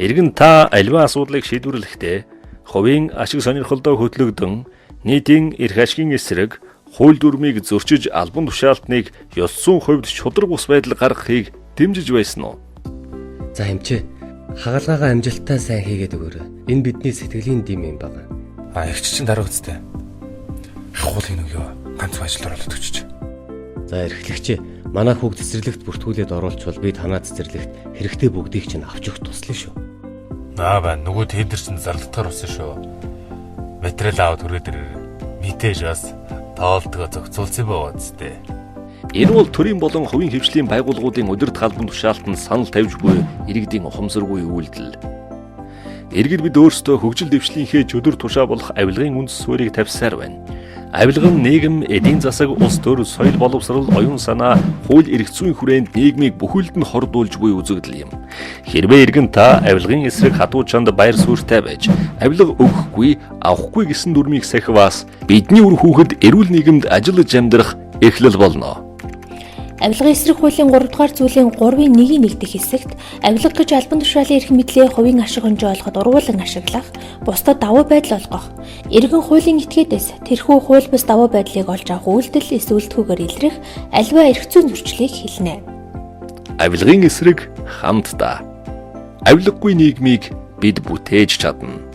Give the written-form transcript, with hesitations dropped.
Иргэн та аливаа асуудлыг шийдвэрлэхдээ хувийн ашиг сонирхолдоо хөтлөгдөн нийтийн эрх ашигын эсрэг хууль дүрмийг зөрчиж албан тушаалтныг ёс зүйн хувьд шудраг бус байдал гаргахыг дэмжиж байсан уу? За эмчээ. Хагалгаагаа амжилттай сайн хийгээд өгөөрэй. Энэ бидний сэтгэлийн дэм юм байна. Ягч чинь даруй үстэй. Хуулийг нөгөө ганцхан ажилд оруулаад өчөж. За эрхлэгчээ. Манай хүүхд цэцэрлэгт бүртгүүлээд оруулчвал би танаа цэцэрлэгт хэрэгтэй бүгдийг чинь авч өгөх туслая шүү. Баа нөгөө тендер чинь зарлалтаар усан шүү. Материал аваад хүрээд ирээ. Мэдээж бас тоолтгоо зохицуулсан байгаа үстэй. Энэ бол төрийн болон хувийн хвшлийн байгууллагуудын удирдах албан тушаалтанд санал тавьж буй иргэдийн ухамсаргүй үйлдэл. Иргэд бид өөрсдөө хөгжил дэвшлийнхээ чөдөр тушаа болох авилгын үндэс суурийг тавьсаар байна. Авилга нь нийгэм, эдийн засаг, улс төр, соёл боловсрол, оюун санаа, хууль эрх зүйн хүрээнд нийгмийг бүхэлд нь хордуулж буй үзэгдэл юм. Хэрвээ иргэн та авилгын эсрэг хатуу чанд баяр суурьтай байж, авилга өгөхгүй, авахгүй гэсэн дүрмийг сахиваас бидний үр хүүхэд эрүүл нийгэмд ажиллаж амьдрах эхлэл болно. Авилгын эсрэг хуулийн 3 дугаар зүйлийн 3-ын 1-ийн нэгдэх хэсэгт авилга гэж албан тушаалын эрх мэдлээ хувийн ашиг хонжоо олоход ургуулan ашиглах, бусдад давуу байдал олгох, иргэн хуулийн этгээдээс тэрхүү хууль бус давуу байдлыг олж авах үйлдэл эсвэл түгээр илрэх аливаа эрх зүйн зөрчлийг хэлнэ. Авилгын эсрэг хамтдаа. Авилгагүй нийгмийг бид бүтээж чадна.